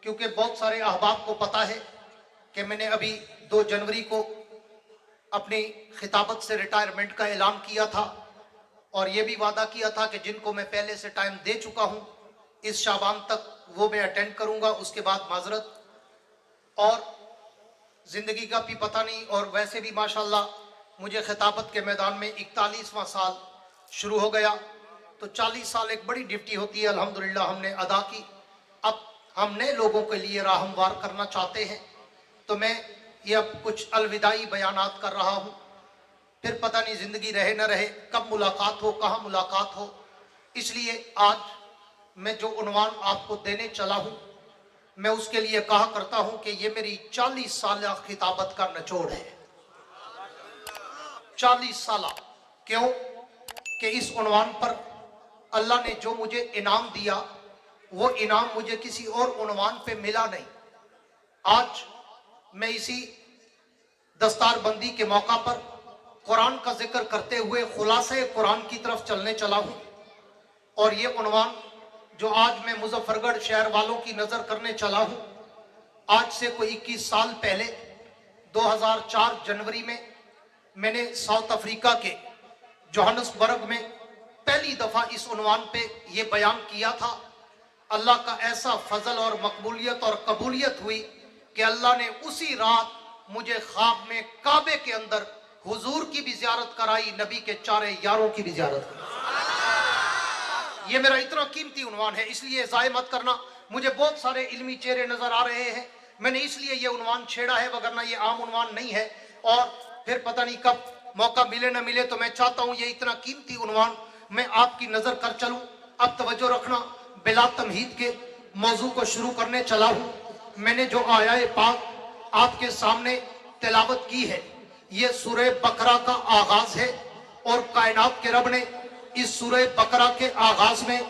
کیونکہ بہت سارے احباب کو پتا ہے کہ میں نے ابھی 2 جنوری کو اپنی خطابت سے ریٹائرمنٹ کا اعلان کیا تھا، اور یہ بھی وعدہ کیا تھا کہ جن کو میں پہلے سے ٹائم دے چکا ہوں اس شعبان تک وہ میں اٹینڈ کروں گا، اس کے بعد معذرت۔ اور زندگی کا بھی پتہ نہیں، اور ویسے بھی ماشاءاللہ مجھے خطابت کے میدان میں 41واں سال شروع ہو گیا، تو 40 سال ایک بڑی ڈیوٹی ہوتی ہے، الحمدللہ ہم نے ادا کی۔ اب ہم نئے لوگوں کے لیے راہ ہموار کرنا چاہتے ہیں، تو میں یہ اب کچھ الوداعی بیانات کر رہا ہوں، پھر پتہ نہیں زندگی رہے نہ رہے، کب ملاقات ہو، کہاں ملاقات ہو۔ اس لیے آج میں جو عنوان آپ کو دینے چلا ہوں، میں اس کے لیے کہا کرتا ہوں کہ یہ میری 40 سالہ خطابت کا نچوڑ ہے۔ 40 سالہ کیوں کہ اس عنوان پر اللہ نے جو مجھے انعام دیا وہ انعام مجھے کسی اور عنوان پہ ملا نہیں۔ آج میں اسی دستار بندی کے موقع پر قرآن کا ذکر کرتے ہوئے خلاصہ قرآن کی طرف چلنے چلا ہوں، اور یہ عنوان جو آج میں مظفر گڑھ شہر والوں کی نظر کرنے چلا ہوں، آج سے کوئی 21 سال پہلے 2004 جنوری میں نے ساؤتھ افریقہ کے جوہانسبرگ میں پہلی دفعہ اس عنوان پہ یہ بیان کیا تھا۔ اللہ کا ایسا فضل اور مقبولیت اور قبولیت ہوئی کہ اللہ نے اسی رات مجھے خواب میں کعبے کے اندر حضور کی بھی زیارت کرائی، نبی کے 4 یاروں کی بھی زیارت کرائی۔ یہ میرا اتنا قیمتی عنوان ہے، اس لیے ضائع مت کرنا۔ مجھے بہت سارے علمی چہرے نظر آ رہے ہیں، میں نے اس لیے یہ عنوان چھیڑا ہے، وگرنہ یہ عام عنوان نہیں ہے، اور پھر پتہ نہیں کب موقع ملے نہ ملے، تو میں چاہتا ہوں یہ اتنا قیمتی عنوان میں آپ کی نظر کر چلوں۔ اب توجہ رکھنا، بلا تمہید کے موضوع کو شروع کرنے چلا ہوں۔ میں نے جو آیہ پاک آپ کے سامنے تلاوت کی ہے، یہ سورہ بقرہ کا آغاز ہے، اور کائنات کے رب نے اس سورہ بقرہ کے آغاز میں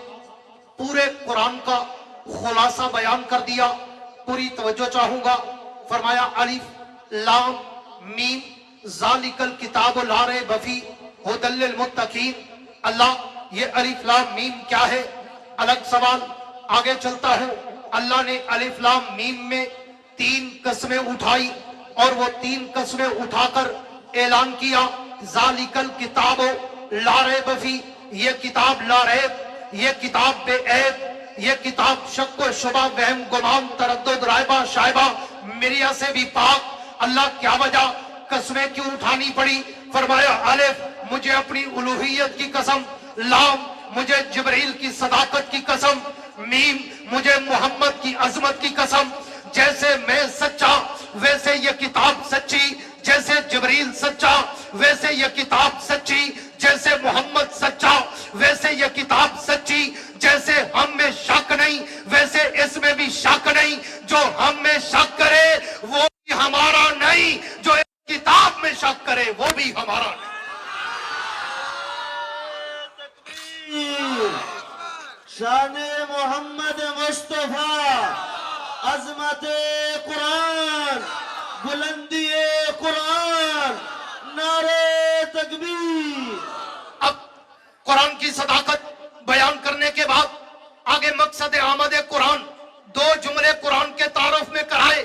پورے قرآن کا خلاصہ بیان کر دیا۔ پوری توجہ چاہوں گا۔ فرمایا الف لام میم ذالک الکتاب لا ریب فیہ ھدی للمتقین۔ اللہ یہ الف لام میم کیا ہے؟ الگ سوال، آگے چلتا ہوں۔ اللہ نے الف لام میم میں 3 قسمیں اٹھائی، اور وہ 3 قسمیں اٹھا کر اعلان کیا ذالک الکتاب لا ریب فیہ، یہ کتاب لا ریب، یہ کتاب بے عیب، یہ کتاب شک و شبہ وہم گمان تردد رائبہ شائبہ مریا سے بھی پاک۔ اللہ کیا وجہ قسمیں کیوں اٹھانی پڑی؟ فرمایا الف مجھے اپنی الوہیت کی قسم، لام مجھے جبریل کی صداقت کی قسم، میم مجھے محمد کی عظمت کی قسم۔ جیسے میں سچا ویسے یہ کتاب سچی، جیسے جبریل سچا ویسے یہ کتاب سچی، جیسے محمد سچا ویسے یہ کتاب سچی، جیسے ہم میں شک نہیں ویسے اس میں بھی شک نہیں، جو ہم میں شک کرے وہ بھی ہمارا نہیں، جو اس کتاب میں شک کرے وہ بھی ہمارا نہیں۔ شان محمد مصطفیٰ، عظمت قرآن، بلندی قرآن، نعرہ تکبیر۔ اب قرآن کی صداقت بیان کرنے کے بعد آگے مقصد آمد قرآن 2 جملے قرآن کے تعارف میں کرائے۔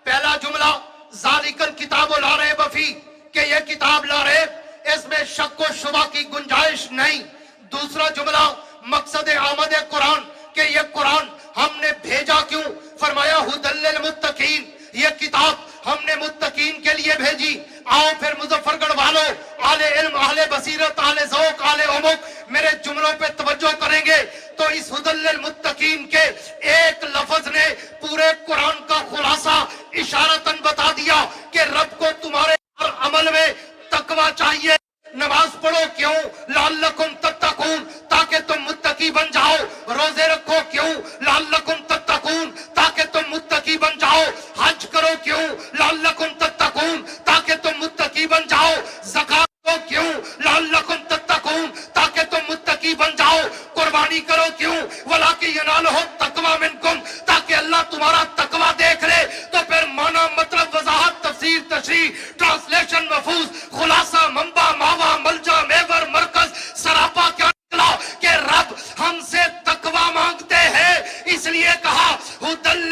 پہلا جملہ ذالک الکتاب لا ریب فیہ، کہ یہ کتاب لا ریب، اس میں شک و شبہ کی گنجائش نہیں۔ دوسرا جملہ مقصد آمد قرآن، کہ یہ قرآن ہم نے بھیجا کیوں؟ فرمایا ھدی للمتقین، یہ کتاب ہم نے متقین کے لیے بھیجی۔ آؤ پھر مظفر گڑھ والوں، اہل علم، اہل بصیرت، اہل ذوق، اہل عمق، میرے جملوں پہ توجہ کریں گے تو اس ھدی للمتقین کے ایک لفظ نے پورے قرآن کا خلاصہ اشارتاً بتا دیا کہ رب کو تمہارے ہر عمل میں تقوی چاہیے۔ نماز پڑھو کیوں؟ لعلکم تتقون، تاکہ تم متقی بن جاؤ۔ روزے رکھو کیوں؟ لعلکم تتقون، تاکہ تم متقی بن جاؤ۔ حج کرو کیوں؟ لعلکم تتقون، تاکہ تم متقی بن جاؤ۔ زکات دو کیوں؟ لعلکم تتقون، تاکہ تم متقی بن جاؤ۔ قربانی کرو کیوں؟ وَلَٰكِن يَنَالُهُ التَّقْوَىٰ مِنكُمْ، تاکہ اللہ تمہارا تقوی دیکھ لے۔ تو پھر معنی، مطلب، وضاحت، تفسیر، تشریح، ٹرانسلیشن، مفہوم، خلاصہ، منبع، ماوا، ملجا، محور، مرکز، سراپا کیا نکلا کہ رب ہم سے تقوی مانگتے ہیں، اس لیے کہا ھدی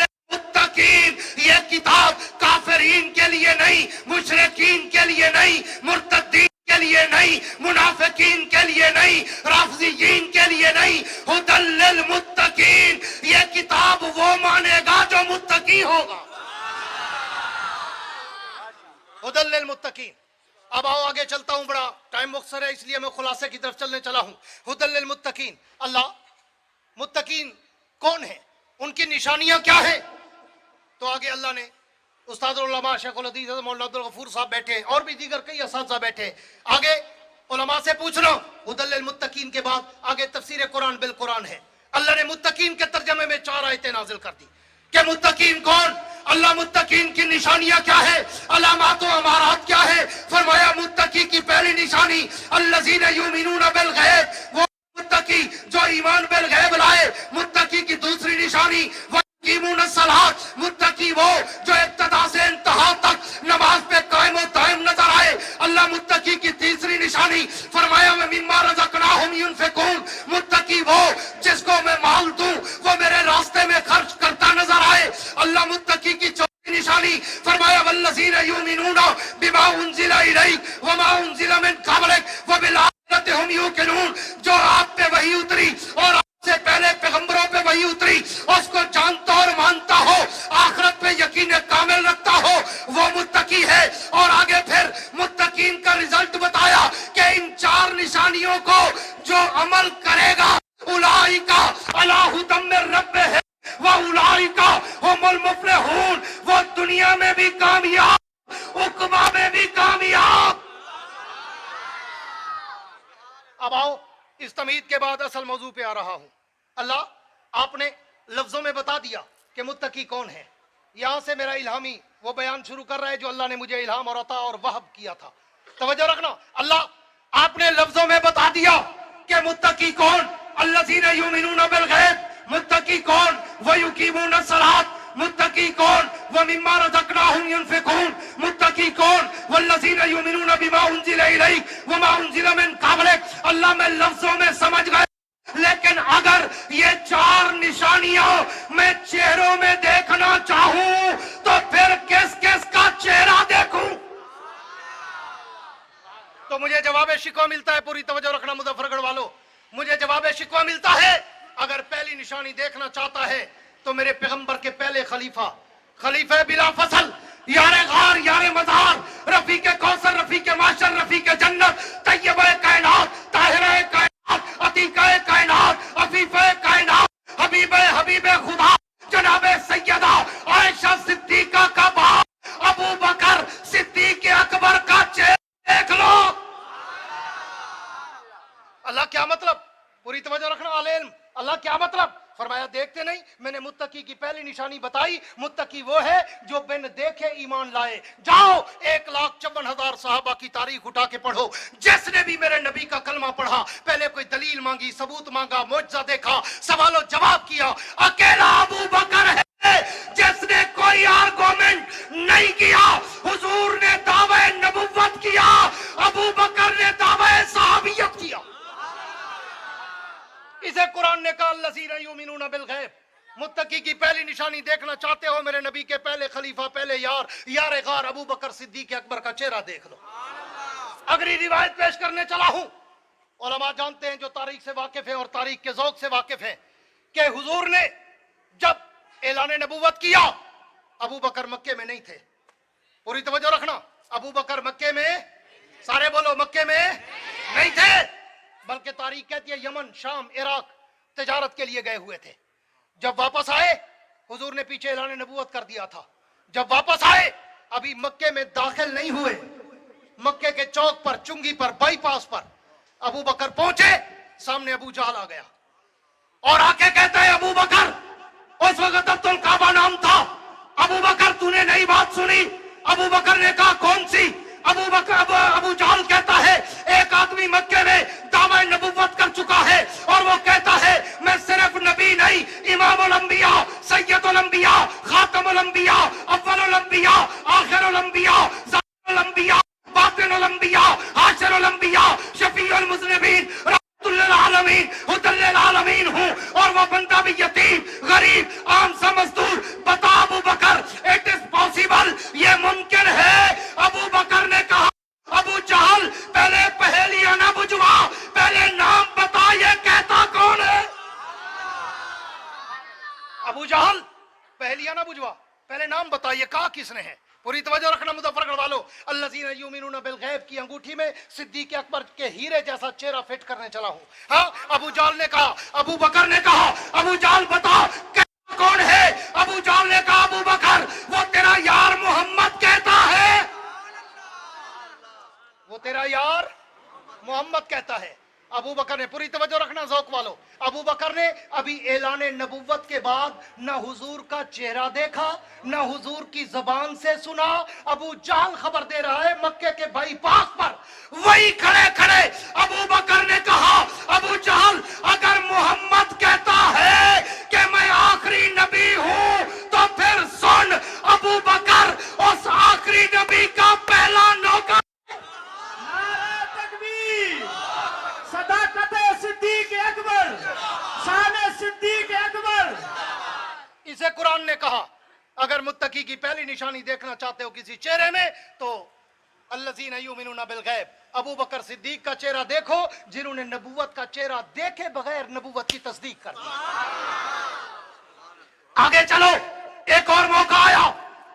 لیے نہیں, مرتدین کے لیے نہیں, منافقین کے لیے نہیں, رافضیین کے لیے نہیں, ہدی للمتقین. یہ کتاب وہ مانے گا جو متقی ہوگا. ہدی للمتقین. اب آؤ آگے چلتا ہوں, بڑا ٹائم مختصر ہے اس لیے میں خلاصے کی طرف چلنے چلا ہوں. ہدی للمتقین. اللہ متقین کون ہیں, ان کی نشانیاں کیا ہیں؟ تو آگے اللہ نے استاد العلماء شیخ الحدیث مولانا عبدالغفور صاحب بیٹھے, اور بھی دیگر کئی اساتذہ بیٹھے, آگے علماء سے پوچھنا. ہدی للمتقین کے بعد آگے تفسیر قرآن بالقرآن ہے. اللہ نے متقین کے ترجمے میں 4 آیتیں نازل کر دی کہ متقین کون. اللہ متقین کی نشانیاں کیا ہے, علامات و امارات کیا ہے؟ فرمایا متقی کی پہلی نشانی الذین یؤمنون بالغیب, وہ متقی جو ایمان بالغیب لائے. متقی کی دوسری نشانی وَيُقِيمُونَ الصَّلَاةَ, متقی وہ جو ابتدا سے انتہا تک نماز پہ قائم و دائم نظر آئے. اللہ متقی کی تیسری نشانی فرمایا وَمِمَّا رَزَقْنَاهُمْ يُنْفِقُونَ, متقی وہ جس کو میں مال دوں وہ میرے راستے میں خرچ کرتا نظر آئے. اللہ متقی کی چوتھی نشانی فرمایا وَالَّذِينَ يُؤْمِنُونَ بِمَا أُنزِلَ إِلَيْكَ وَمَا أُنزِلَ مِن قَبْلِكَ وَبِالْآخِرَةِ هُمْ يُوقِنُونَ, جو آپ پہ وحی اتری اور آپ سے پہلے پیغمبروں پہ وحی اتری اس کو جانتا اور مانتا ہو, آخرت پہ یقین کامل رکھتا ہو, وہ متقی ہے. اور آگے پھر متقین کا رزلٹ بتایا کہ ان 4 نشانیوں کو جو عمل کرے گا اولئک علی ھدی من ربہم وَأُولَئِكَ هُمُ الْمُفْلِحُونَ, وہ دنیا میں بھی کامیاب عقبہ میں بھی کامیاب. اب آؤ اس تمہید کے بعد اصل موضوع پہ آ رہا ہوں. اللہ آپ نے لفظوں میں بتا دیا کہ متقی کون ہے. یہاں سے میرا الہامی وہ بیان شروع کر رہا ہے جو اللہ نے مجھے الہام اور عطا اور وہب کیا تھا. توجہ رکھنا, اللہ آپ نے لفظوں میں بتا دیا کہ متقی کون. الذین یؤمنون بالغیب, متقی کون. وَيُقِيمُونَ الصَّلَاةَ, متقی کون. وَمِمَّا رَزَقْنَاهُمْ يُنْفِقُونَ, متقی کون. وَالَّذِينَ يُؤْمِنُونَ بِمَا أُنزِلَ إِلَيْكَ وَمَا أُنزِلَ مِن قَبْلِكَ. اللہ میں لفظوں میں سمجھ گئے, لیکن اگر یہ 4 نشانیاں میں چہروں میں دیکھنا چاہوں تو پھر کس کس کا چہرہ دیکھوں؟ تو مجھے جواب شکوہ ملتا ہے, پوری توجہ رکھنا مظفر گڑھ والو, مجھے جواب شکوہ ملتا ہے. اگر پہلی نشانی دیکھنا چاہتا ہے تو میرے پیغمبر کے پہلے خلیفہ بلا فصل, یار غار, یار مزار, رفیق کوثر, رفیق معاشر, رفیق جنت, طیبہ کائنات, طاہرہ کائنات, عتیقہ کائنات, عفیفہ کائنات, حبیب خدا جناب سیدہ عائشہ صدیقہ کا باپ ابو بکر صدیق اکبر کا چہرہ دیکھ لو. اللہ کیا مطلب, پوری توجہ رکھنا اہل علم, اللہ کیا مطلب؟ فرمایا دیکھتے نہیں, میں نے متقی کی پہلی نشانی بتائی. متقی وہ ہے جو بن دیکھے ایمان لائے. جاؤ 1,54,000 صحابہ کی تاریخ اٹھا کے پڑھو, جس نے بھی میرے نبی کا کلمہ پڑھا پہلے کوئی دلیل مانگی, ثبوت مانگا, معجزہ دیکھا, سوال و جواب کیا, اکیلا ابو بکر ہے جس نے کوئی آرگومنٹ نہیں کیا. حضور نے دعوی نبوت کیا, ابو بکر نے دعوی صحابیت کیا. اسے قرآن نے کہا الذین یؤمنون بالغیب. متقی کی پہلی نشانی دیکھنا چاہتے ہو, میرے نبی کے پہلے خلیفہ, پہلے یار غار ابو بکر صدیق اکبر کا چہرہ دیکھ لو. اگلی روایت پیش کرنے چلا ہوں. علماء جانتے ہیں جو تاریخ سے واقف ہیں اور تاریخ کے ذوق سے واقف ہیں کہ حضور نے جب اعلان نبوت کیا ابو بکر مکے میں نہیں تھے. پوری توجہ رکھنا, ابو بکر مکے میں, سارے بولو, مکے میں نہیں تھے, بلکہ تاریخ کہتی ہے یمن, شام, عراق تجارت کے لیے گئے ہوئے تھے. جب واپس آئے حضور نے پیچھے اعلان نبوت کر دیا تھا. جب واپس آئے ابھی مکے میں داخل نہیں ہوئے, مکے کے چوک پر, چنگی پر, بائی پاس پر ابو بکر پہنچے, سامنے ابو جہل آ گیا اور آ کے کہتا ہے ابو بکر, اس وقت عبد الکعبہ نام تھا, ابو بکر تو نے نئی بات سنی. ابو بکر نے کہا کون سی؟ ابو جہل کہتا ہے ایک آدمی مکے میں دعوی نبوت کر چکا ہے اور وہ کہتا ہے میں صرف نبی نہیں, امام الانبیاء, سید الانبیاء, خاتم الانبیاء, اول الانبیاء, آخر الانبیاء, ظاہر الانبیاء, باطن الانبیاء, حاشر الانبیاء, شفیع المذنبین, رحمت للعالمین, ہدی للعالمین ہوں. اور وہ بندہ بھی یتیم, غریب, عام سا مزدور. بتا ابو بکر, اٹ از پاسبل, یہ ممکن ہے. ابو بکر نے کہا पहेलियां ना बुझवा, पहले नाम बताइए कहा किसने है। पूरी तवज्जो रखना मुजफ्फरगढ़ वालों। अल्लज़ीना युमिनूना बिल गैब की अंगूठी में सिद्दीक अकबर के हीरे जैसा चेहरा फिट करने चला हूं। हाँ, अबू जाल ने कहा, अबू बकर ने कहा, अबू जाल बता कौन है? अबू जाल ने कहा, अबू बकर वो तेरा यार मोहम्मद कहता है, वो तेरा यार मोहम्मद कहता है। अबू बकर ने, पूरी तवज्जो रखना ज़ौक़ वालों, अबू बकर ने अभी ऐलाने नबुव्वत के बाद न हुजूर का चेहरा देखा न हुजूर की जबान से सुना। अबू जाल खबर दे रहा है मक्के के बाईपास पर, वही खड़े खड़े अबू बकर ने कहा, अबू जाल अगर मोहम्मद कहता है कि मैं आखिरी नबी हूं तो फिर सुन, अबू बकर उस आखिरी नबी का पहला नौकर। सिद्दीक अकबर, शान सिद्दीक अकबर। इसे कुरान ने कहा अगर मुत्तकी की पहली निशानी देखना चाहते हो किसी चेहरे में तो अल्लज़ीना युमिनूना बिल गैब, अबू बकर सिद्दीक का चेहरा देखो जिन्होंने नबुव्वत का चेहरा देखे बगैर नबुव्वत की तस्दीक कर दी। आगे चलो, एक और मौका आया,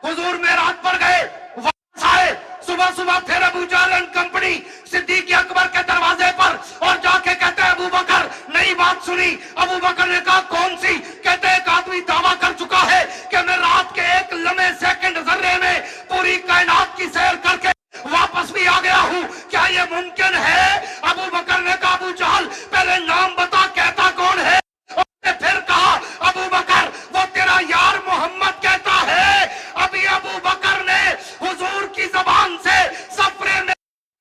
हुजूर मेराज पर गए, वापस आए, सुबह सुबह फिर अबू जाल एंड कंपनी सिद्दीक अकबर के दरवाजे पर और जाके कहते हैं अबू बकर नई बात सुनी। अबू बकर ने कहा कौन सी? कहते एक आदमी दावा कर चुका है कि मैं रात के एक लम्हे सेकंड जर्रे में पूरी कायनात की सैर करके वापस भी आ गया हूं, क्या यह मुमकिन है? अबू बकर ने कहा अबू जाल पहले नाम बता, कहता कौन है? उसने फिर कहा अबू बकर वो तेरा यार मोहम्मद कहता है। अभी अबू बकर ने हुजूर की जबान से सफरे में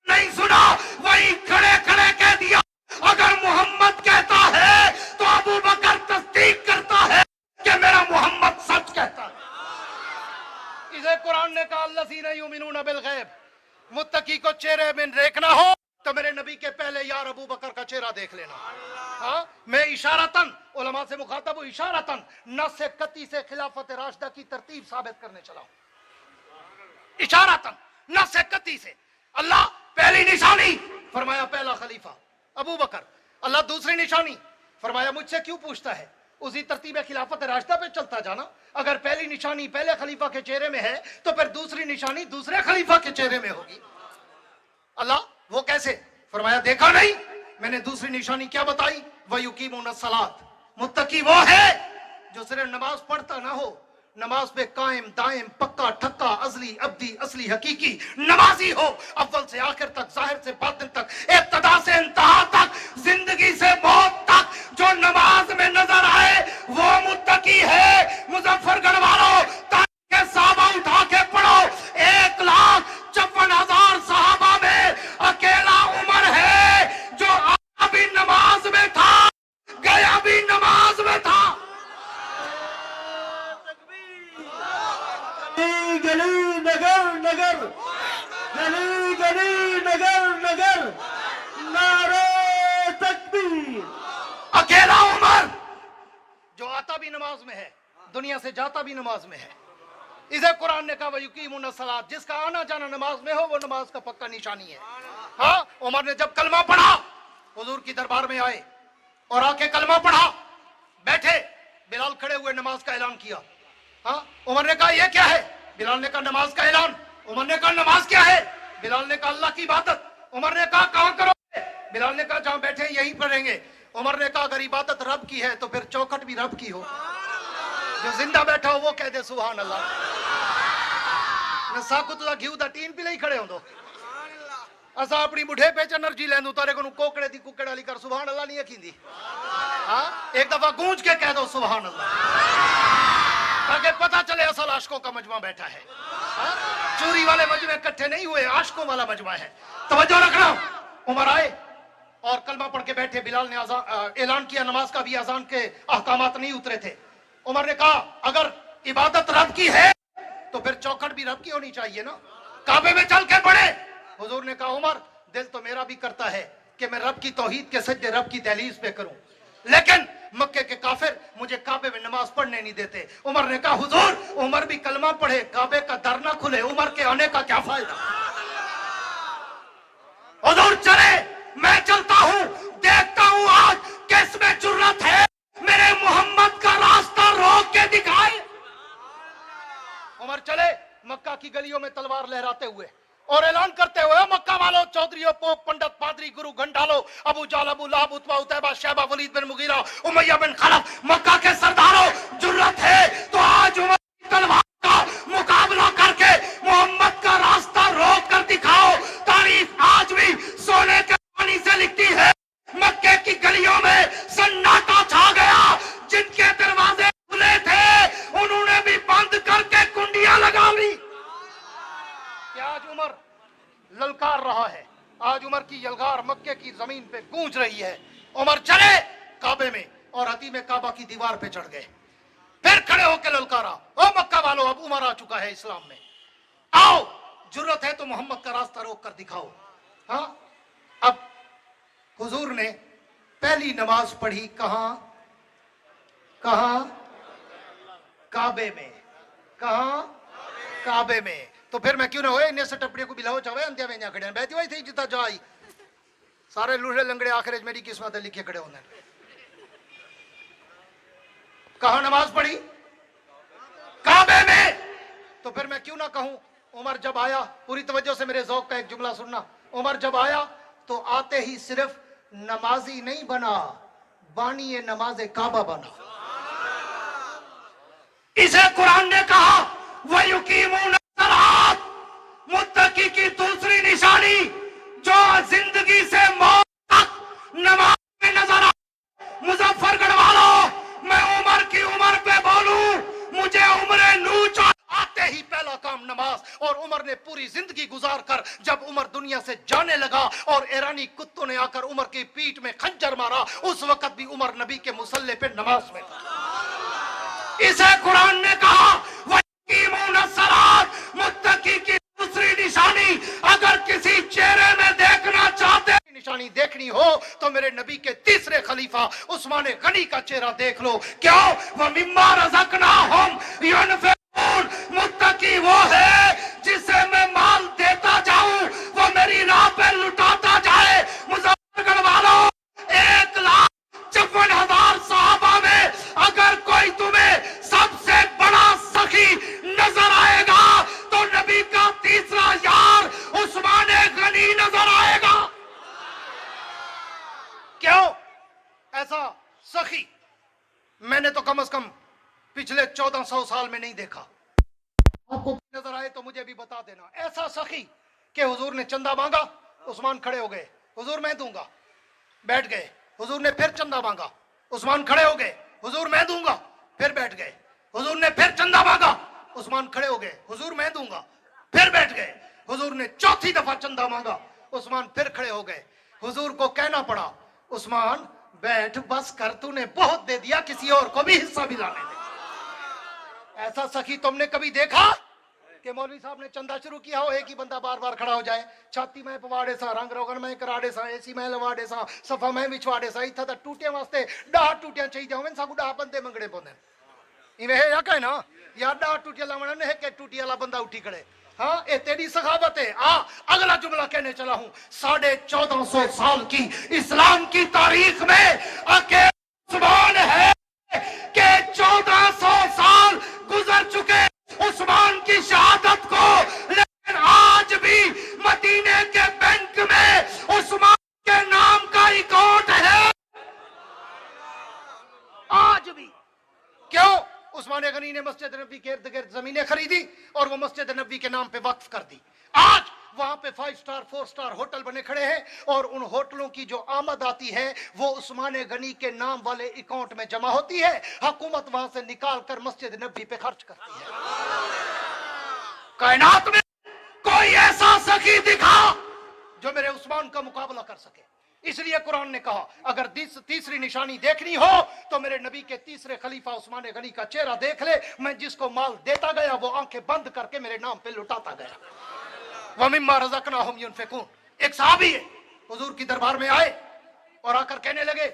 नहीं सुना, वही खड़े खड़े कह दिया अगर मोहम्मद कहता है तो अबू बकर तस्दीक करता है कि मेरा मोहम्मद सच कहता है। इसे कुरान ने कहा अल्लज़ीना युमिनूना बिल गैब, मुत्तकी को चेहरे में देखना हो तो मेरे नबी के पहले यार अबू बकर का चेहरा देख लेना। हाँ, मैं इशारतन उलमा से मुखातब हूं, इशारतन न से कती से खिलाफत राशिदा की तरतीब साबित करने चला हूं। इशारतन न से कती से। अल्लाह पहली निशानी फरमाया पहला खलीफा अबू बकर। अल्लाह दूसरी निशानी फरमाया मुझसे क्यों पूछता है, उसी तरतीब खिलाफत राशिदा पे चलता जाना। अगर पहली निशानी पहले खलीफा के चेहरे में है तो फिर दूसरी निशानी दूसरे खलीफा के चेहरे में होगी। अल्लाह वो कैसे? फरमाया देखा नहीं मैंने दूसरी निशानी क्या बताई? वयुकीमून सलात, मुत्तकी वो है जो सिर्फ नमाज पढ़ता ना हो, नमाज पे कायम दायम पक्का ठक्का अजली अब्दी असली हकीकी नमाजी हो, अव्वल से आखिर तक, जाहिर से बातिन तक, इब्तिदा से इंतहा तक, जिंदगी से मौत तक जो नमाज में नजर आए वो मुत्तकी है। मुजफ्फरगढ़ वालों तारीख सहाबा उठा के पढ़ो, 1,54,000 सहाबा में अकेला उमर है जो आया भी नमाज में था गया भी नमाज में था। गली नगर नगर, गली गली नगर नगर, नारे तकबीर। अकेला उमर जो आता भी नमाज में है, दुनिया से जाता भी नमाज में है। इसे कुरान ने कहा वयुकीमून सलात, जिसका आना जाना नमाज में हो वो नमाज का पक्का निशानी है। हाँ, उमर ने जब कलमा पढ़ा हुजूर की दरबार में आए और आके कलमा पढ़ा, बैठे, बिलाल खड़े हुए नमाज का ऐलान किया। हाँ, उमर ने कहा यह क्या है? बिलाल ने कहा नमाज का ऐलान। उमर ने कहा नमाज क्या है? बिलाल ने कहा अल्लाह की इबादत। उमर ने कहा कहां करोगे? बिलाल ने कहा जहां बैठे यहीं पढ़ेंगे। उमर ने कहा अगर इबादत रब की है तो फिर चौखट भी रब की हो, जो जिंदा बैठा हो वो कह दे सुभान अल्लाह। साकू तुझा घी दा टीन पी ले खड़े हो असा अपनी बुढ़े पे एनर्जी लेंदू तारे को कोकड़े दी कुकड़ वाली कर सुभान अल्लाह नहीं अखींदी। हाँ, एक दफा गूंज के कह दो सुभान अल्लाह ताकि पता चले असल आशिकों का मजमा बैठा है। चोरी वाले मजमे इकट्ठे नहीं हुए, आशिकों वाला मजमा है। तवज्जो रखना। उमर आए और कलमा पढ़ के बैठे। बिलाल ने ऐलान किया, नमाज का भी अजान के अहकामात नहीं उतरे थे। उमर ने कहा अगर इबादत रब की है तो फिर चौखट भी रब की होनी चाहिए ना, काबे में चल के पढ़े। हुजूर ने कहा उमर दिल तो मेरा भी करता है कि मैं रब की तौहीद के सज्जे रब की दहलीज पे करूं, लेकिन मक्के के काफिर मुझे काबे में नमाज पढ़ने नहीं देते। उमर ने कहा हुजूर उमर भी कलमा पढ़े, काबे का दर ना खुले, उमर के आने का क्या फायदा? हुजूर चले, मैं चलता हूं, देखता हूं आज किसमें जुर्रत है मेरे मोहम्मद का रास्ता रोक के दिखाए। उमर चले मक्का की गलियों में तलवार लहराते हुए और ऐलान करते हुए, मक्का वालों, चौधरियों, पोप, पंडित, पादरी, गुरु, घंटालो, अबू जाल, अबू लहब, उतबा, उतैबा, शैबा, वलीद बिन मुगीरा, उमैया बिन खलफ, मक्का के सरदारों, जुर्रत है तो आज उमर की तलवार का मुकाबला करके मोहम्मद का रास्ता रोक कर दिखाओ। तारीख आज भी सोने के पानी से लिखती है। मक्के की गलियों में सन्नाटा छा गया। जिनके दरवाजे खुले थे उन्होंने भी बंद करके कुंडियां लगा ली। आज उमर ललकार रहा है, आज उमर की यलगार मक्के की जमीन पे गूंज रही है। उमर चले काबे में और हती में काबा की दीवार पे चढ़ गए, फिर खड़े होकर ललकारा, ओ मक्का वालों, अब उमर आ चुका है इस्लाम में, आओ, जरूरत है तो मोहम्मद का रास्ता रोक कर दिखाओ। हाँ, अब हुजूर ने पहली नमाज पढ़ी कहां? काबे में। कहां? काबे में। तो फिर मैं क्यों ना होए इन्हें से टपड़ियों को बिलाओ चावे अंत्या में खड़े हैं बैठी हुई थी जिता जाई सारे लूहे लंगड़े आखिर मेरी किस्मत लिखे खड़े होने। कहां नमाज पढ़ी? काबे में। तो फिर मैं क्यों ना कहूं, उमर जब आया, पूरी तवज्जो से मेरे ज़ौक़ का एक जुमला सुनना, उमर जब आया तो आते ही सिर्फ नमाजी नहीं बना, बानी नमाज काबा बना। इसे कुरान ने कहा वयुकीमून सलात, मुत्तकी की दूसरी निशानी जो जिंदगी से मौत तक नमाज में नजर आ। मुजफ्फरगढ़ वालों, मैं उमर की उम्र पे बोलूं, मुझे उम्र नूच आते ही पहला काम नमाज। और उमर ने पूरी जिंदगी गुजार कर जब उमर दुनिया से जाने लगा और ईरानी कुत्तों ने आकर उमर की पीठ में खंजर मारा, उस वक्त भी उमर नबी के मुसल्ले पे नमाज में था। इसे कुरान ने कहा वकीमुन सलात, मुत्तकी की दूसरी निशानी। अगर किसी चेहरे में देखना चाहते निशानी देखनी हो तो मेरे नबी के तीसरे खलीफा उस्मान गनी का चेहरा देख लो। क्यों? वह मिम्मा रज़क़नाहुम युनफ़िक़ून, मुत्तकी वो है जिसे मैं माल देता जाऊं वो मेरी राह पे लुटाता जाए। मुजफ्फरगढ़ वालों, 1,54,000 सहाबा में अगर कोई तुम्हें सबसे बड़ा सखी नजर आएगा तो नबी का तीसरा यार उस्मान गनी नजर आएगा। क्यों? ऐसा सखी मैंने तो कम से कम पिछले 1400 साल में नहीं देखा। आपको नजर आए तो मुझे भी बता देना। ऐसा सखी कि हुजूर ने चंदा मांगा, उस्मान खड़े हो गए, हुजूर मैं दूंगा, बैठ गए। हुजूर ने फिर चंदा मांगा, उस्मान खड़े हो गए, हुजूर मैं दूंगा, फिर बैठ गए। हुजूर ने फिर चंदा मांगा, उस्मान खड़े हो गए, हुजूर मैं दूंगा, फिर बैठ गए। हुजूर ने चौथी दफा चंदा मांगा, उस्मान फिर खड़े हो गए। हुजूर को कहना पड़ा, उस्मान बैठ, बस कर, तूने बहुत दे दिया, किसी और को भी हिस्सा भी लाने दे। ऐसा सखी तुमने कभी देखा कि मौलवी साहब ने चंदा शुरू किया हो, एक ही बंदा बार बार खड़ा हो जाए, छाती में पवाड़े सा, रंग रोगन में कराड़े सा, एसी में लवाड़े सा, सफा में विछवाड़े सा, इत्था तक टूटियां वास्ते डाह टूटियां चाहिए होवन, साकू डाह बंदे मंगड़े पौंदे इवें है या कहे ना यार, डाह टूटियां लावण ने के टूटिया वाला बंदा उठी खड़े। हाँ, ये तेरी सखावत है। अगला जुमला कहने चला हूं, 1450 साल की इस्लाम की तारीख में अकेला उस्मान है कि 1400 साल गुजर चुके उस्मान की शहादत को, लेकिन आज भी मदीने के बैंक में उस्मान के नाम का रिकॉर्ड है। आज भी। क्यों? उस्मान गनी ने मस्जिद नबी के इर्द गिर्द जमीनें खरीदी और वो मस्जिद नबी के नाम पे वक्फ कर दी। आज वहां पे 5 स्टार 4 स्टार होटल बने खड़े हैं और उन होटलों की जो आमद आती है वो उस्मान गनी के नाम वाले अकाउंट में जमा होती है। हुकूमत वहां से निकाल कर मस्जिद नबी पे खर्च करती है। कायनात में कोई ऐसा सखी दिखा जो मेरे उस्मान का मुकाबला कर सके। इसलिए कुरान ने कहा अगर तीसरी निशानी देखनी हो तो मेरे नबी के तीसरे खलीफा उस्मान गनी का चेहरा देख ले। मैं जिसको माल देता गया वो आंखें बंद करके मेरे नाम पे लुटाता गया। वमिम्मा रज़क़नाहुम युनफ़िक़ून। एक सहाबी है, हुजूर की दरबार में आए और आकर कहने लगे,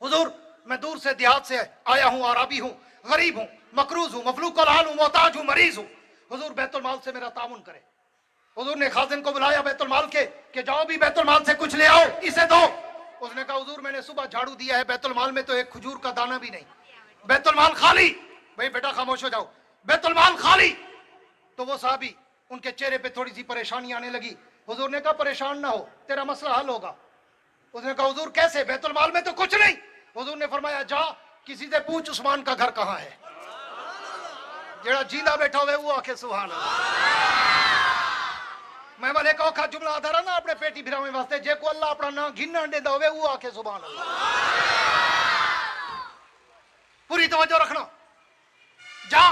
हुजूर मैं दूर से देहात से आया हूं, आराबी हूं, गरीब हूं, मकरूज हूं, मफलूक़ुल हाल हूं, मोहताज हूं, मरीज हूं। हुजूर बैतुल माल से मेरा तामुन करे। हुजूर ने खाजिन को बुलाया बैतुल माल के कि जाओ भी बैतुल माल से कुछ ले आओ, इसे दो। उसने कहा हुजूर मैंने सुबह झाड़ू दिया है, बैतुल माल में तो एक खजूर का दाना भी नहीं, बैतुल माल खाली। भाई बेटा खामोश हो जाओ, बैतुल माल खाली। तो वो साहबी उनके चेहरे पे थोड़ी सी परेशानी आने लगी। हुजूर ने कहा परेशान ना हो, तेरा मसला हल होगा। उसने कहा हुजूर कैसे, बैतुल माल में तो कुछ नहीं। हुजूर ने फरमाया जा किसी से पूछ उस्मान का घर कहाँ है। जेड़ा जींदा बैठा हुआ वो आके सुभान अल्लाह। मैं वाले का औखा जुमला आधा रहा ना अपने पेटी फिरावे वास्ते, जे को अल्लाह अपना ना घिन्ना देता हुए वो आके सुभान अल्लाह। पूरी तवज्जो रखना। जा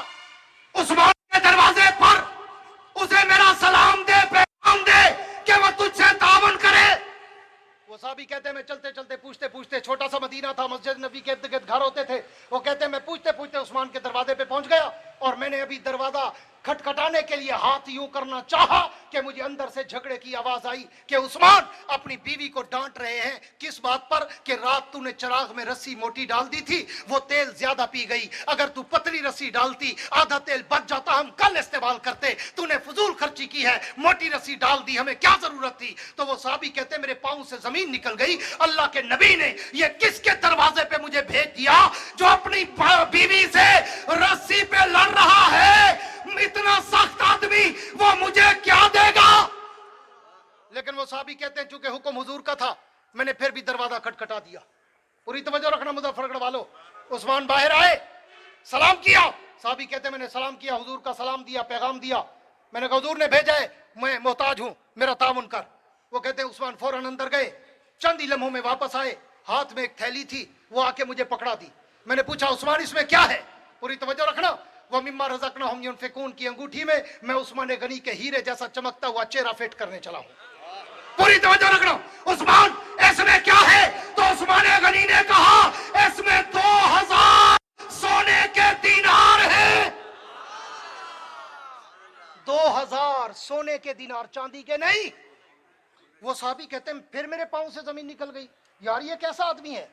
उस्मान के दरवाजे पर उसे मेरा सलाम दे, पैगाम दे कि वो तुझसे तावन करे। वो साहबी कहते मैं चलते चलते पूछते पूछते, छोटा सा मदीना था, मस्जिद नबी के इर्द गिर्द घर होते थे, वो कहते मैं पूछते पूछते उस्मान के दरवाजे पे पहुंच गया और मैंने अभी दरवाजा खटखटाने के लिए हाथ यूं करना चाहा कि मुझे अंदर से झगड़े की आवाज आई कि उस्मान अपनी बीवी को डांट रहे हैं। किस बात पर? कि रात तूने चिराग में रस्सी मोटी डाल दी थी, वो तेल ज्यादा पी गई। अगर तू पतली रस्सी डालती आधा तेल बच जाता, हम कल इस्तेमाल करते। तूने फजूल खर्ची की है, मोटी रस्सी डाल दी, हमें क्या जरूरत थी। तो वो साहबी कहते मेरे पांव से जमीन निकल गई। अल्लाह के नबी ने ये किसके दरवाजे पे मुझे भेज दिया जो अपनी बीवी से रस्सी पे लड़ रहा है। इतना सख्त आदमी वो मुझे क्या देगा। लेकिन वो साहबी कहते हैं चूंकि हुक्म हुजूर का था मैंने फिर भी दरवाजा खटखटा दिया। पूरी तवज्जो रखना मुजफ्फरगढ़ वालों। उस्मान बाहर आए, सलाम किया। साहबी कहते मैंने सलाम किया, हुजूर का सलाम दिया, पैगाम दिया। मैंने कहा हुजूर ने भेजा है, मैं मोहताज हूं, मेरा तामुन कर। वो कहते हैं उस्मान फौरन अंदर गए, चंद ही लम्हों में वापस आए, हाथ में एक थैली थी, वो आके मुझे पकड़ा दी। मैंने पूछा उस्मान इसमें क्या है। पूरी तवज्जो रखना। वो मिम्मा रज़क़नाहुम युनफ़िक़ून की अंगूठी में मैं उस्मान गनी के हीरे जैसा चमकता हुआ चेहरा फिट करने चला हूं। पूरी तवज्जो रखना। उस्मान इसमें क्या है? तो उस्मान गनी ने कहा इसमें 2000 सोने के दीनार है। 2000 सोने के दीनार, चांदी के नहीं। वो साहबी कहते हैं फिर मेरे पांव से जमीन निकल गई। यार ये कैसा आदमी है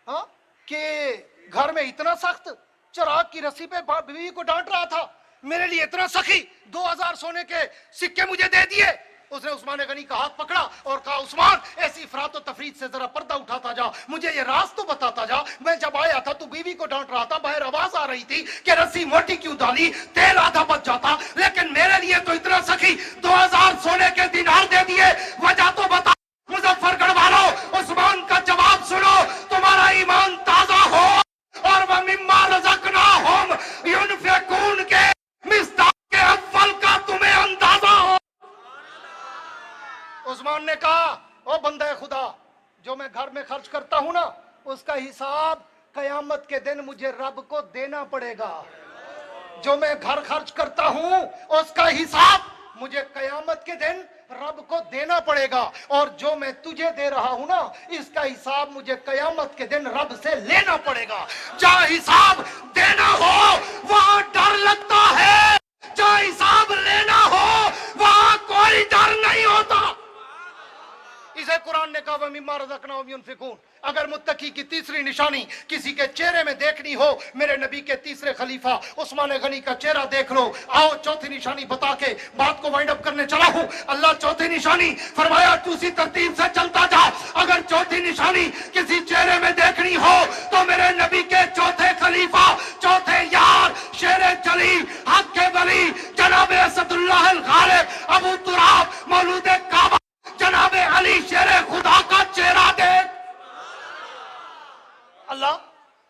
हाँ कि घर में इतना सख्त, चिराग की रस्सी पे बीवी को डांट रहा था, मेरे लिए इतना सखी 2000 सोने के सिक्के मुझे दे दिए। उसने उस्मान गनी का हाथ पकड़ा और कहा उस्मान ऐसी इफरात और तफरीद से जरा पर्दा उठाता जा, मुझे ये राज तो बताता जा। मैं जब आया था तू बीवी को डांट रहा था, बाहर आवाज आ रही थी कि रस्सी मोटी क्यों डाली, तेल आधा बच जाता, लेकिन मेरे लिए तो इतना सखी 2000 सोने के दीनार दे दिए। वजह तो बता। मुजफ्फरगढ़ वालों उस्मान का जवाब सुनो, तुम्हारा ईमान ताजा हो और वह मिम्मा रज़क़नाहुम युनफ़िक़ून के मिस्दाक़ के अव्वल का तुम्हें अंदाजा हो। उस्मान ने कहा ओ बंदा खुदा, जो मैं घर में खर्च करता हूं ना उसका हिसाब कयामत के दिन मुझे रब को देना पड़ेगा। जो मैं घर खर्च करता हूं उसका हिसाब मुझे कयामत के दिन रब को देना पड़ेगा, और जो मैं तुझे दे रहा हूं ना इसका हिसाब मुझे कयामत के दिन रब से लेना पड़ेगा। जहां हिसाब देना हो वहां डर लगता है, जहां हिसाब लेना हो वहां कोई डर नहीं होता। इसे कुरान ने कहा मिम्मा रज़क़नाहुम युनफ़िक़ून। अगर मुत्तकी की तीसरी निशानी किसी के चेहरे में देखनी हो, मेरे नबी के तीसरे खलीफा उस्मान गनी का चेहरा देख लो। आओ चौथी निशानी बता के बात को वाइंड अप करने चला हूं। अल्लाह चौथी निशानी फरमाया तू उसी तरतीब से चलता जा। अगर चौथी निशानी किसी चेहरे में देखनी हो तो मेरे नबी के चौथे खलीफा, चौथे यार, शेरे चली, हक के वली, जनाबे असदुल्लाह अल गालिब, अबू तुराब, मौलूद काबा, जनाबे अली शेरे खुदा का चेहरा देख। अल्लाह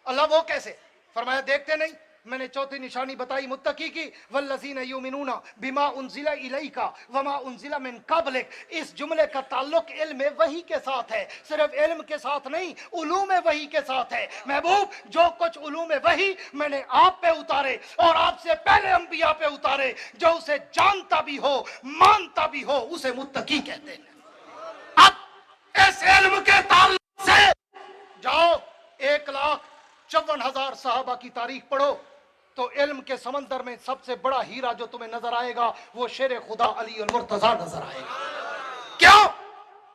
अल्लाह वो कैसे? फरमाया देखते नहीं, मैंने चौथी निशानी बताई मुत्तकी की, वल्लज़ीना युमिनूना बिमा उनज़िला इलैका वमा उनज़िला मिन क़ब्लिक। इस जुमले का ताल्लुक इल्म वही के साथ है, सिर्फ इल्म के साथ नहीं, उलूम वही के साथ है। महबूब जो कुछ उलूम वही मैंने आप पे उतारे और आपसे पहले अंबिया पे उतारे, जो उसे जानता भी हो मानता भी हो उसे मुत्तकी कहते हैं। अब इस इल्म के ताल्लुक से जाओ 1,54,000 सहाबा की तारीख पढ़ो तो इल्म के समंदर में सबसे बड़ा हीरा जो तुम्हें नजर आएगा वो शेर खुदा अली अल मुर्तजा नजर आएगा। क्यों?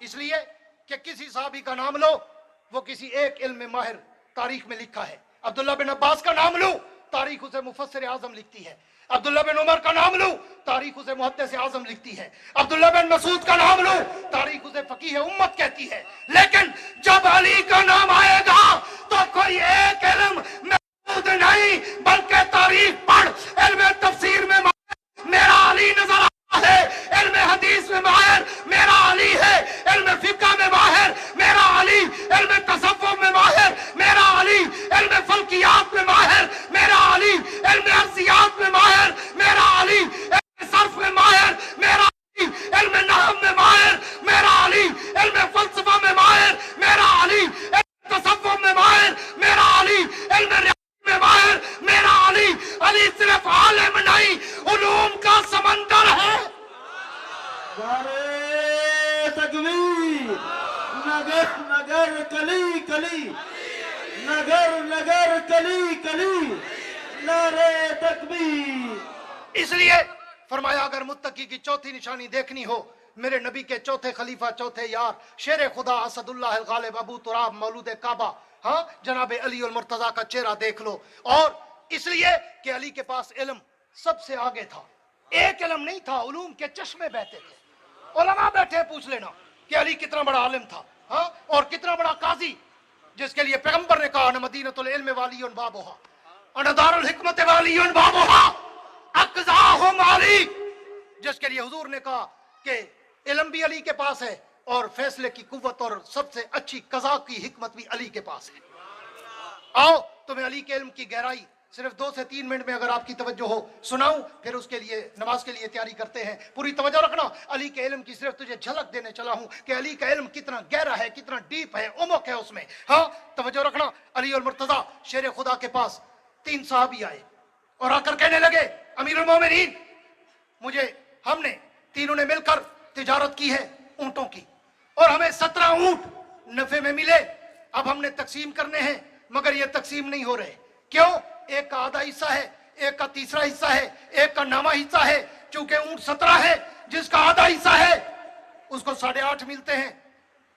इसलिए कि किसी साहबी का नाम लो वो किसी एक इल्म में माहिर, तारीख में लिखा है। अब्दुल्ला बिन अब्बास का नाम लो, तारीख उसे मुफस्सिर आजम लिखती है। अब्दुल्ला बिन उमर का नाम लो, तारीख उसे मुहद्दिस आजम लिखती है। अब्दुल्ला बिन मसूद का नाम लो, तारीख उसे फकीह उम्मत कहती है। लेकिन जब अली का नाम आएगा तो कोई एक इल्म नहीं बल्कि तारीख पढ़, इल्म तफसीर में मेरा कली कली नगर नगर कली कली नारे तकबीर। इसलिए फरमाया अगर मुत्तकी की चौथी निशानी देखनी हो, मेरे नबी के चौथे खलीफा, चौथे यार, शेर खुदा असदुल्लाह अल गालिब अबू तुराब मौलूद काबा, हाँ, जनाब अली उल मुर्तजा का चेहरा देख लो। और इसलिए कि अली के पास इल्म सबसे आगे था। एक इल्म नहीं था, उलूम के चश्मे बहते थे। उलमा बैठे, पूछ लेना कि अली कितना बड़ा आलिम था, हाँ, और कितना बड़ा काजी, जिसके लिए पैगंबर ने कहा न मदीनतुल इल्म वालियुन बाबुहा अन दारुल हिकमत वालियुन बाबुहा अक़ज़ाहुम अली, जिसके लिए हुजूर ने कहा कि इल्म भी अली के पास है और फैसले की कुव्वत और सबसे अच्छी कज़ा की हिकमत भी अली के पास है। आओ तुम्हें अली के इल्म की गहराई सिर्फ 2 से 3 मिनट में अगर आपकी तवज्जो हो सुनाऊं, फिर उसके लिए नमाज के लिए तैयारी करते हैं। पूरी तवज्जो रखना, अली के इल्म की सिर्फ तुझे झलक देने चला हूं कि अली का इल्म कितना गहरा है, कितना डीप है, उमक है उसमें। हाँ, तवज्जो रखना। अली और मुर्तजा शेर खुदा के पास 3 सहाबी आए और आकर कहने लगे, अमीरुल मोमिनीन, हमने तीनों ने मिलकर तिजारत की है ऊंटों की, और हमें 17 ऊंट नफे में मिले। अब हमने तकसीम करने हैं, मगर ये तकसीम नहीं हो रहे। क्यों? एक का आधा हिस्सा है, एक का तीसरा हिस्सा है, एक का नामा हिस्सा है। चूंकि ऊंट 17 है, जिसका आधा हिस्सा है उसको 8.5 मिलते हैं,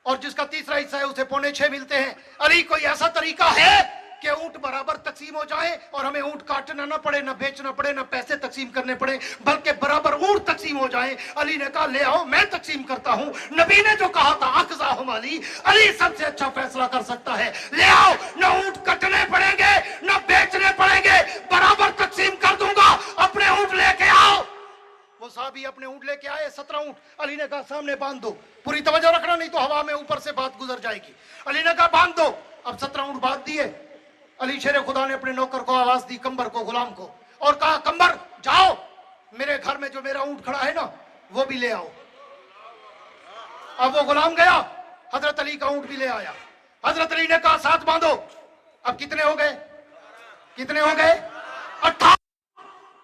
और जिसका तीसरा हिस्सा है उसे 6.25 मिलते हैं। अली, कोई ऐसा तरीका है कि ऊंट बराबर तकसीम हो जाए और हमें ऊंट काटना ना पड़े, ना बेचना पड़े, ना पैसे तकसीम करने पड़े, बल्कि बराबर ऊंट तकसीम हो जाए? अली ने कहा, ले आओ, मैं तकसीम करता हूं। नबी ने जो कहा था अक़ज़ाहुम अली, अली सबसे अच्छा फैसला कर सकता है। ले आओ, ना ऊंट कटने पड़ेंगे, ना बेचने पड़ेंगे, बराबर तकसीम कर दूंगा, अपने ऊंट लेके आओ। वो साहबी अपने ऊंट लेके आए, 17 ऊंट। अली ने कहा, सामने बांध दो। पूरी तवज्जो रखना, नहीं तो हवा में ऊपर से बात गुजर जाएगी। अली ने कहा, बांध दो। अब 17 ऊंट बांध दिए। अली शेर खुदा ने अपने नौकर को आवाज दी, कंबर को, गुलाम को, और कहा, कंबर जाओ, मेरे घर में जो मेरा ऊंट खड़ा है ना, वो भी ले आओ। अब वो गुलाम गया, हजरत अली का ऊंट भी ले आया। हजरत अली ने कहा, साथ बांधो। अब कितने हो गए? कितने हो गए? 18।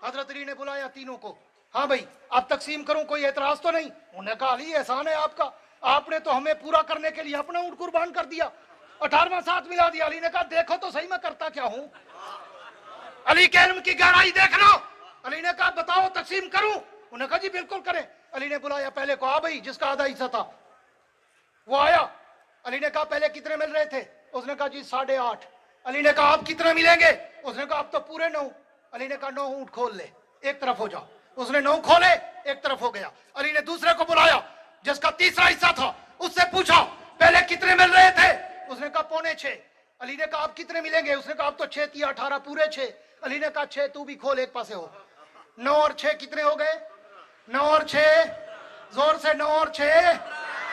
हजरत अली ने बुलाया तीनों को। हाँ भाई, अब तकसीम करूं, कोई एतराज तो नहीं? उन्होंने कहा, अली एहसान है आपका, आपने तो हमें पूरा करने के लिए अपना ऊंट कुर्बान कर दिया, 18वां साथ मिला दिया। अली ने कहा, देखो तो सही मैं करता क्या हूं। अली के इल्म की गहराई देखना। अली ने कहा, बताओ तकसीम करूं? उन्होंने कहा, जी बिल्कुल करें। अली ने बुलाया पहले को, आ भाई, जिसका आधा हिस्सा था वो आया। अली ने कहा, पहले कितने मिल रहे थे? उसने कहा, जी 8.5। अली ने कहा, अब कितने मिलेंगे? उसने कहा, अब तो पूरे 9। अली ने कहा, 9 ऊंट खोल ले, एक तरफ हो जा। उसने 9 खोले, एक तरफ हो गया। अली ने दूसरे को बुलाया, जिसका तीसरा हिस्सा था, उससे पूछा, पहले कितने मिल रहे थे? उसने कहा, 6.25। अली ने कहा, अब कितने मिलेंगे? उसने कहा, अब तो 6 × 18 पूरे 6। अली ने कहा, 6 तू भी खोल, एक पासे हो। 9 और 6 कितने हो गए? 9 और 6, जोर से, 9 और 6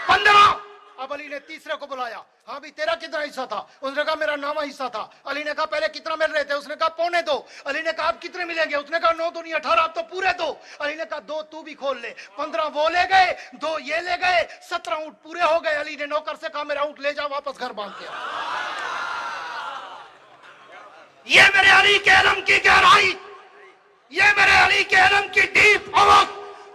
15। अब अली ने तीसरे को बुलाया, हाँ भी, तेरा कितना हिस्सा था? उसने कहा, मेरा 9वां हिस्सा था। अली ने कहा, पहले कितना मिल रहे थे? उसने कहा, 2.25। अली ने कहा, अब कितने मिलेंगे? उसने कहा, 9 दूनी 18, अब तो पूरे 2। अली ने कहा, 2 तू भी खोल ले। 15 वो ले गए, 2 ये ले गए, 17 ऊंट पूरे हो गए। अली ने नौकर से कहा, मेरा ऊंट ले जा, वापस घर बांध के आ। ये मेरे अली के इल्म की गहराई, ये मेरे अली के इल्म की डीप अवक,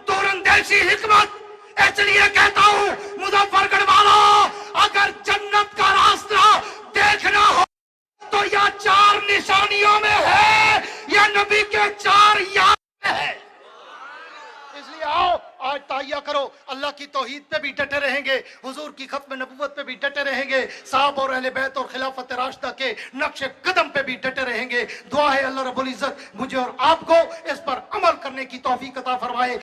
दूरंदेशी हिकमत। इसलिए कहता हूं, मुजफ्फरगढ़ वालों, अगर जन्नत का रास्ता देखना हो तो या 4 निशानियों में है, या नबी के 4 याद में है। इसलिए आओ, आज ताहिया करो, अल्लाह की तौहीद पे भी डटे रहेंगे, हुजूर की खत्म नबुव्वत पे भी डटे रहेंगे, साहब और अहले बैत और खिलाफत राशिदा के नक्शे कदम पे भी डटे रहेंगे। दुआ है अल्लाह रब्बुल इज्जत मुझे और आपको इस पर अमल करने की तौफीक अता फरमाए।